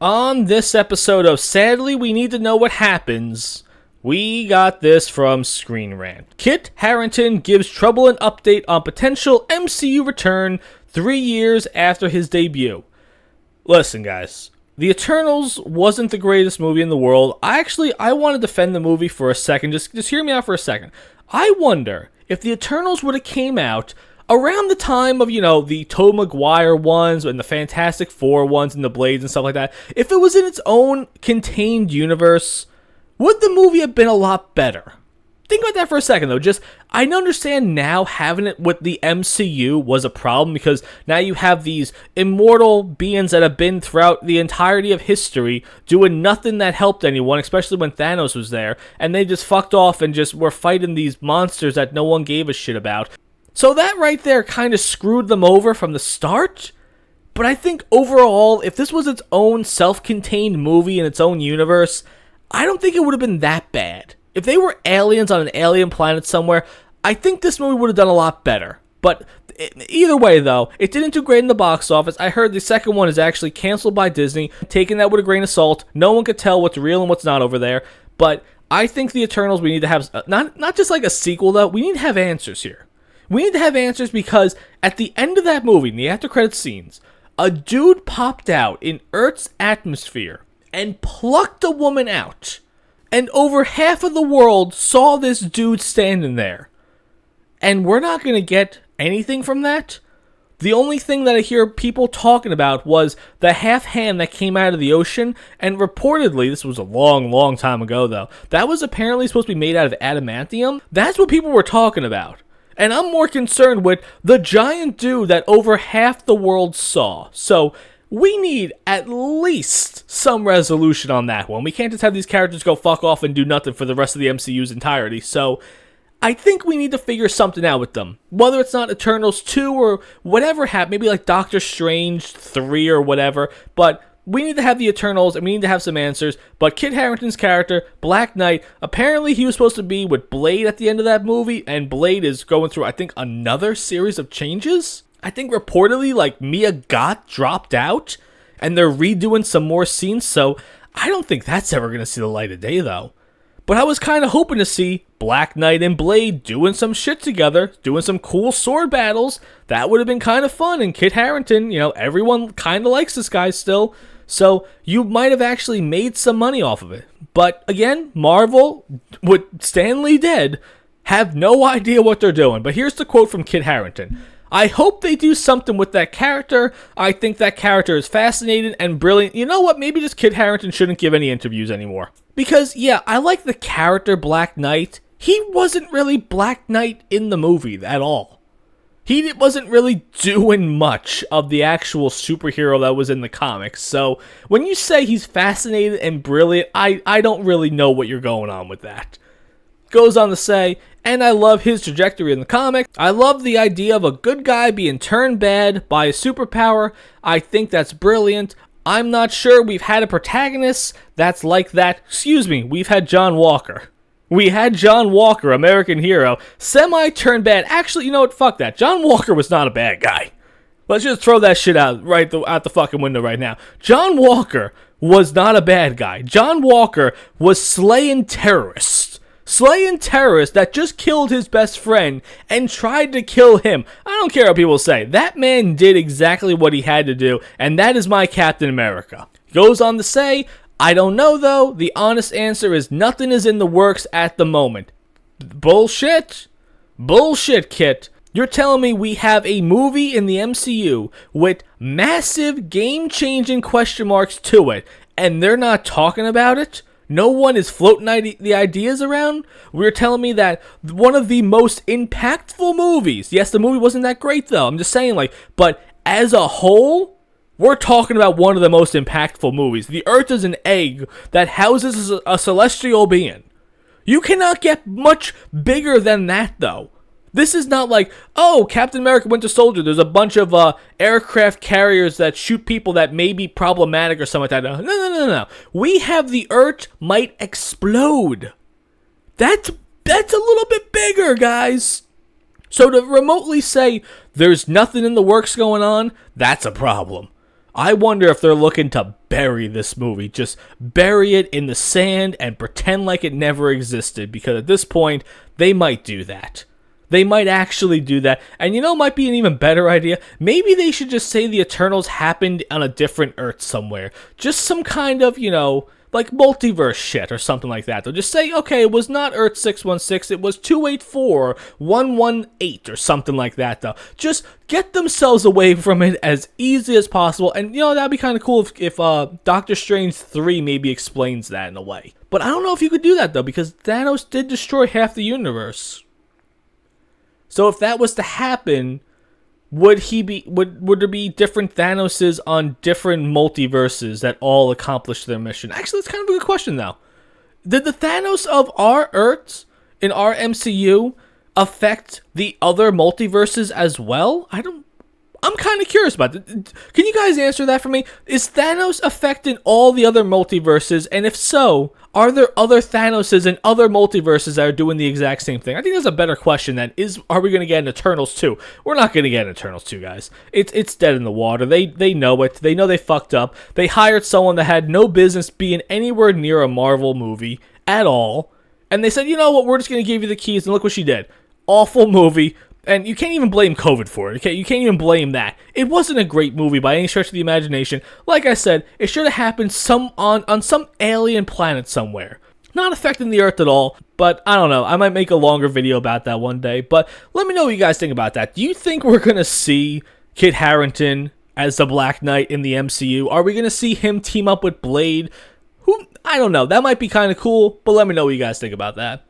On this episode of Sadly We Need to Know What Happens, we got this from Screen Rant. Kit Harington gives Trouble an update on potential MCU return 3 years after his debut. Listen, guys, The Eternals wasn't the greatest movie in the world. I want to defend the movie for a second. Just hear me out for a second. I wonder if The Eternals would have came out around the time of, the Tobey Maguire ones and the Fantastic Four ones and the Blades and stuff like that, if it was in its own contained universe, would the movie have been a lot better? Think about that for a second, though. I understand now having it with the MCU was a problem because now you have these immortal beings that have been throughout the entirety of history doing nothing that helped anyone, especially when Thanos was there, and they just fucked off and just were fighting these monsters that no one gave a shit about. So that right there kind of screwed them over from the start. But I think overall, if this was its own self-contained movie in its own universe, I don't think it would have been that bad. If they were aliens on an alien planet somewhere, I think this movie would have done a lot better. But either way, though, it didn't do great in the box office. I heard the second one is actually canceled by Disney. Taking that with a grain of salt. No one could tell what's real and what's not over there. But I think The Eternals, we need to have, not just like a sequel, though. We need to have answers here. We need to have answers because at the end of that movie, in the after credits scenes, a dude popped out in Earth's atmosphere and plucked a woman out. And over half of the world saw this dude standing there. And we're not going to get anything from that? The only thing that I hear people talking about was the half hand that came out of the ocean, and reportedly, this was a long, long time ago though, that was apparently supposed to be made out of adamantium. That's what people were talking about. And I'm more concerned with the giant dude that over half the world saw. So we need at least some resolution on that one. We can't just have these characters go fuck off and do nothing for the rest of the MCU's entirety. So I think we need to figure something out with them. Whether it's not Eternals 2 or whatever happened, maybe like Doctor Strange 3 or whatever. But we need to have the Eternals, and we need to have some answers. But Kit Harington's character, Black Knight, apparently he was supposed to be with Blade at the end of that movie, and Blade is going through, I think, another series of changes. I think reportedly, Mia Goth dropped out, and they're redoing some more scenes, so I don't think that's ever going to see the light of day, though. But I was kind of hoping to see Black Knight and Blade doing some shit together, doing some cool sword battles. That would have been kind of fun, and Kit Harington, everyone kind of likes this guy still. So you might have actually made some money off of it. But again, Marvel, with Stan Lee dead, have no idea what they're doing. But here's the quote from Kit Harington. I hope they do something with that character. I think that character is fascinating and brilliant. You know what? Maybe just Kit Harington shouldn't give any interviews anymore. Because, yeah, I like the character Black Knight. He wasn't really Black Knight in the movie at all. He wasn't really doing much of the actual superhero that was in the comics. So when you say he's fascinating and brilliant, I don't really know what you're going on with that. Goes on to say, and I love his trajectory in the comic. I love the idea of a good guy being turned bad by a superpower. I think that's brilliant. I'm not sure we've had a protagonist that's like that. We've had John Walker. We had John Walker, American hero, semi-turned bad. Actually, you know what? Fuck that. John Walker was not a bad guy. Let's just throw that shit out the fucking window right now. John Walker was not a bad guy. John Walker was slaying terrorists. Slaying terrorists that just killed his best friend and tried to kill him. I don't care what people say. That man did exactly what he had to do, and that is my Captain America. Goes on to say, I don't know, though. The honest answer is nothing is in the works at the moment. Bullshit? Bullshit, Kit. You're telling me we have a movie in the MCU with massive game-changing question marks to it, and they're not talking about it? No one is floating the ideas around? You're telling me that one of the most impactful movies, yes, the movie wasn't that great, though. I'm just saying, but as a whole, we're talking about one of the most impactful movies. The Earth is an egg that houses a celestial being. You cannot get much bigger than that, though. This is not like, oh, Captain America Winter Soldier, there's a bunch of aircraft carriers that shoot people that may be problematic or something like that. No. We have the Earth might explode. That's a little bit bigger, guys. So to remotely say there's nothing in the works going on, that's a problem. I wonder if they're looking to bury this movie, just bury it in the sand and pretend like it never existed, because at this point, they might do that. They might actually do that. And you know, might be an even better idea. Maybe they should just say the Eternals happened on a different Earth somewhere. Just some kind of, like multiverse shit or something like that. They'll just say, okay, it was not Earth 616, it was 284118 or something like that, though. Just get themselves away from it as easy as possible. And, that'd be kind of cool if Doctor Strange 3 maybe explains that in a way. But I don't know if you could do that, though, because Thanos did destroy half the universe. So if that was to happen, would there be different Thanoses on different multiverses that all accomplished their mission? Actually, that's kind of a good question, though. Did the Thanos of our Earths in our MCU affect the other multiverses as well? I'm kind of curious about it. Can you guys answer that for me? Is Thanos affecting all the other multiverses? And if so, are there other Thanoses in other multiverses that are doing the exact same thing? I think that's a better question than, are we going to get an Eternals 2? We're not going to get an Eternals 2, guys. It's dead in the water. They know it. They know they fucked up. They hired someone that had no business being anywhere near a Marvel movie at all. And they said, you know what, we're just going to give you the keys, and look what she did. Awful movie. And you can't even blame COVID for it, okay? You can't even blame that. It wasn't a great movie by any stretch of the imagination. Like I said, it should have happened on some alien planet somewhere. Not affecting the Earth at all, but I don't know. I might make a longer video about that one day. But let me know what you guys think about that. Do you think we're going to see Kit Harington as the Black Knight in the MCU? Are we going to see him team up with Blade? I don't know. That might be kind of cool, but let me know what you guys think about that.